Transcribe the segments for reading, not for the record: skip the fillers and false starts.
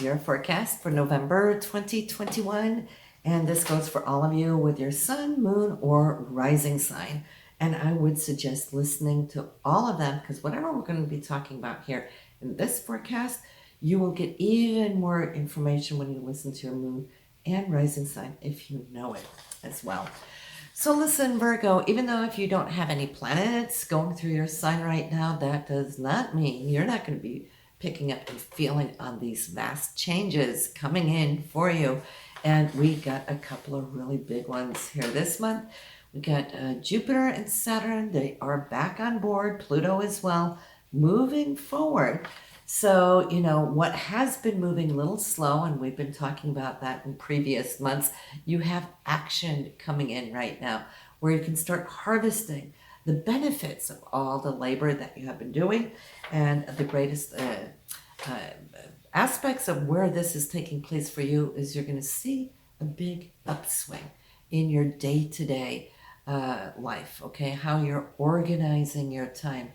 your forecast for November 2021. And this goes for all of you with your sun, moon, or rising sign. And I would suggest listening to all of them because whatever we're going to be talking about here in this forecast, you will get even more information when you listen to your moon and rising sign if you know it as well. So listen, Virgo, even though if you don't have any planets going through your sign right now, that does not mean you're not going to be picking up and feeling on these vast changes coming in for you. And we got a couple of really big ones here this month. We got Jupiter and Saturn. They are back on board. Pluto as well, moving forward. So, you know, what has been moving a little slow, and we've been talking about that in previous months, you have action coming in right now where you can start harvesting the benefits of all the labor that you have been doing. And the greatest aspects of where this is taking place for you is you're going to see a big upswing in your day-to-day life, okay? How you're organizing your time.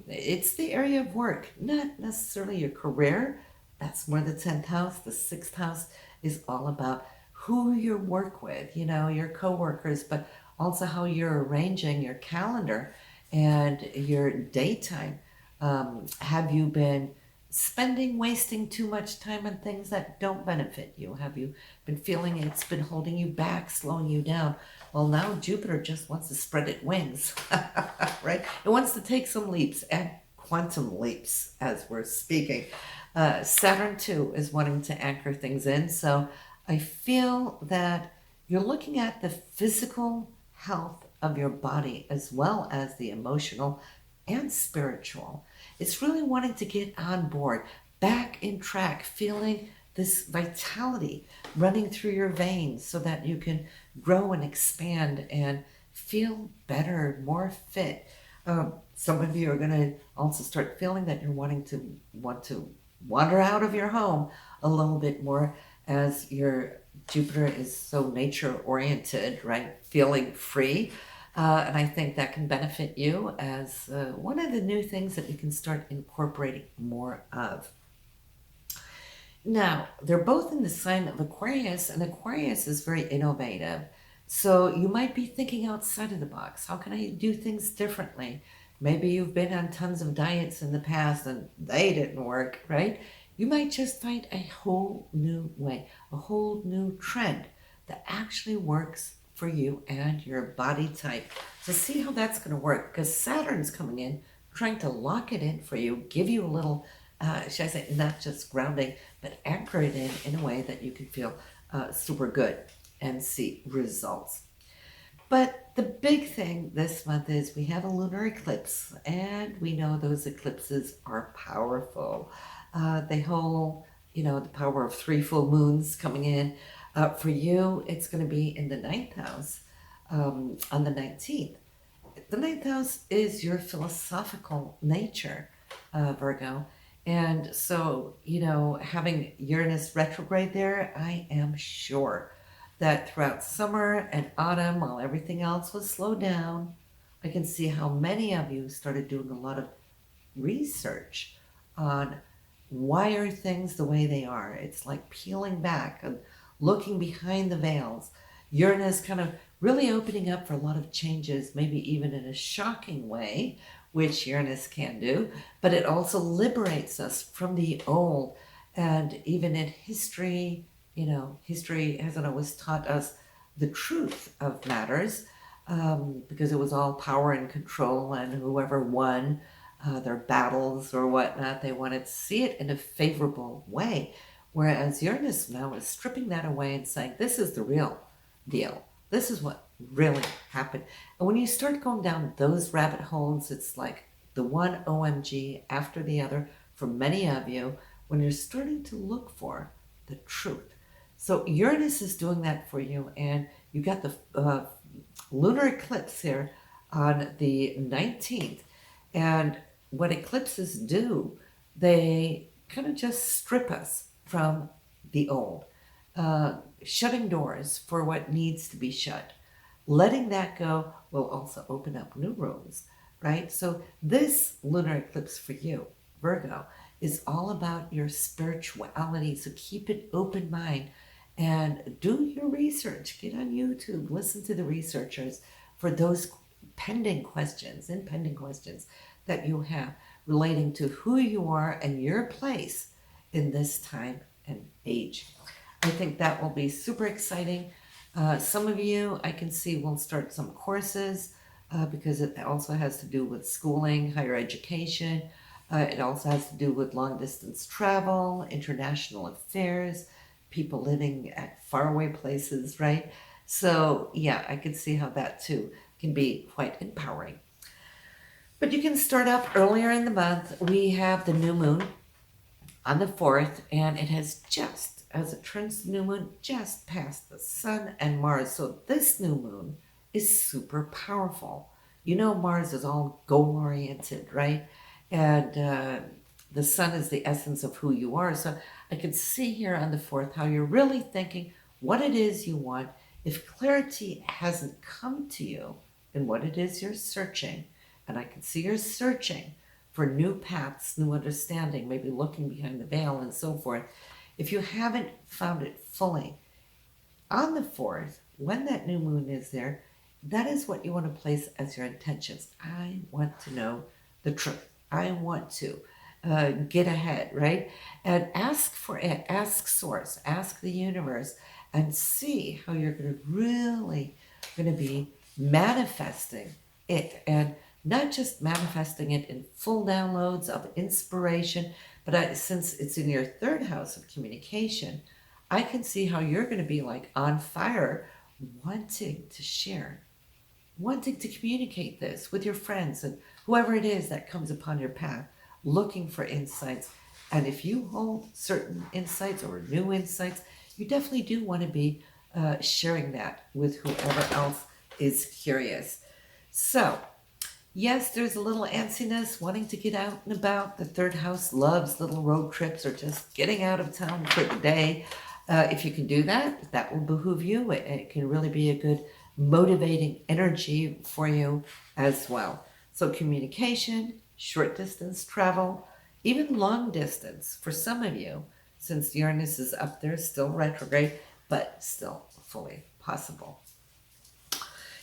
It's the area of work, not necessarily your career. That's more the 10th house. The 6th house is all about who you work with, you know, your coworkers, but also how you're arranging your calendar and your daytime. Have you been wasting too much time on things that don't benefit you? Have you been feeling it's been holding you back, slowing you down? Well, now Jupiter just wants to spread its wings, right? It wants to take some leaps, and quantum leaps as we're speaking. Saturn too is wanting to anchor things in. So I feel that you're looking at the physical health of your body as well as the emotional and spiritual. It's really wanting to get on board, back in track, feeling this vitality running through your veins so that you can grow and expand and feel better, more fit. Some of you are going to also start feeling that you're want to wander out of your home a little bit more as your Jupiter is so nature oriented, right? Feeling free. And I think that can benefit you as one of the new things that you can start incorporating more of. Now, they're both in the sign of Aquarius, and Aquarius is very innovative. So you might be thinking outside of the box. How can I do things differently? Maybe you've been on tons of diets in the past and they didn't work, right? You might just find a whole new way, a whole new trend that actually works for you and your body type. So see how that's going to work, because Saturn's coming in, trying to lock it in for you, give you a little, should I say, not just grounding, but anchor it in a way that you can feel super good and see results. But the big thing this month is we have a lunar eclipse, and we know those eclipses are powerful. They hold, you know, the power of 3 full moons coming in. For you, it's going to be in the 9th house on the 19th. The 9th house is your philosophical nature, Virgo. And so, you know, having Uranus retrograde there, I am sure that throughout summer and autumn, while everything else was slowed down, I can see how many of you started doing a lot of research on why are things the way they are. It's like peeling back and looking behind the veils. Uranus kind of really opening up for a lot of changes, maybe even in a shocking way, which Uranus can do, but it also liberates us from the old. And even in history, you know, history hasn't always taught us the truth of matters because it was all power and control, and whoever won their battles or whatnot, they wanted to see it in a favorable way. Whereas Uranus now is stripping that away and saying, this is the real deal. This is what really happened. And when you start going down those rabbit holes, it's like the one OMG after the other for many of you when you're starting to look for the truth. So Uranus is doing that for you, and you got the lunar eclipse here on the 19th. And what eclipses do, they kind of just strip us from the old, shutting doors for what needs to be shut. Letting that go will also open up new rooms, right? So this lunar eclipse for you, Virgo, is all about your spirituality. So keep an open mind and do your research. Get on YouTube, listen to the researchers for those impending questions that you have relating to who you are and your place in this time and age. I think that will be super exciting. Some of you I can see will start some courses because it also has to do with schooling, higher education. It also has to do with long distance travel, international affairs, people living at faraway places, right? So, yeah, I can see how that too can be quite empowering. But you can start up earlier in the month. We have the new moon on the 4th, and it has just, as it turns the new moon, just past the sun and Mars. So this new moon is super powerful. You know, Mars is all goal oriented, right? And the sun is the essence of who you are. So I can see here on the 4th how you're really thinking what it is you want. If clarity hasn't come to you in what it is you're searching, and I can see you're searching for new paths, new understanding, maybe looking behind the veil and so forth. If you haven't found it fully, on the 4th, when that new moon is there, that is what you want to place as your intentions. I want to know the truth. I want to get ahead, right? And ask for it. Ask Source. Ask the universe, and see how you're going to be manifesting it, and not just manifesting it in full downloads of inspiration, but since it's in your 3rd house of communication, I can see how you're going to be like on fire, wanting to share, wanting to communicate this with your friends and whoever it is that comes upon your path, looking for insights. And if you hold certain insights or new insights, you definitely do want to be sharing that with whoever else is curious. So, yes, there's a little antsiness, wanting to get out and about. The 3rd house loves little road trips or just getting out of town for the day. If you can do that, that will behoove you. It can really be a good motivating energy for you as well. So communication, short distance travel, even long distance for some of you, since Uranus is up there, still retrograde, but still fully possible.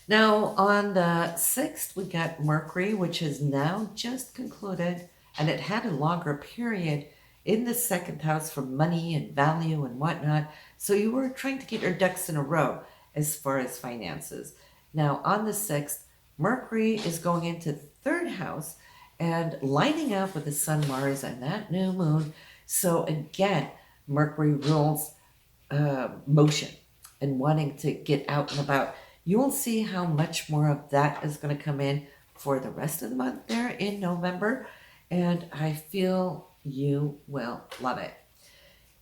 Now, on the 6th, we got Mercury, which has now just concluded, and it had a longer period in the 2nd house for money and value and whatnot. So you were trying to get your ducks in a row as far as finances. Now, on the 6th, Mercury is going into the 3rd house and lining up with the Sun, Mars, and that new moon. So again, Mercury rules motion and wanting to get out and about. You will see how much more of that is going to come in for the rest of the month there in November, and I feel you will love it.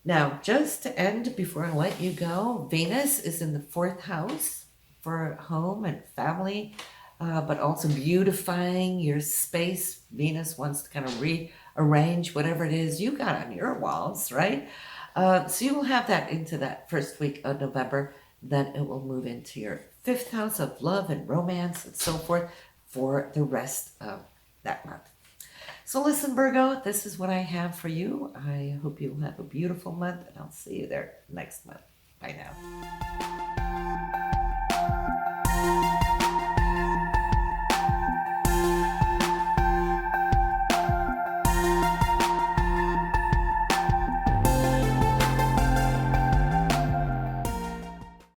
Now, just to end before I let you go, Venus is in the 4th house for home and family, but also beautifying your space. Venus wants to kind of rearrange whatever it is you got on your walls, right? So you will have that into that first week of November. Then it will move into your 5th house of love and romance and so forth for the rest of that month. So listen, Virgo, this is what I have for you. I hope you have a beautiful month, and I'll see you there next month. Bye now.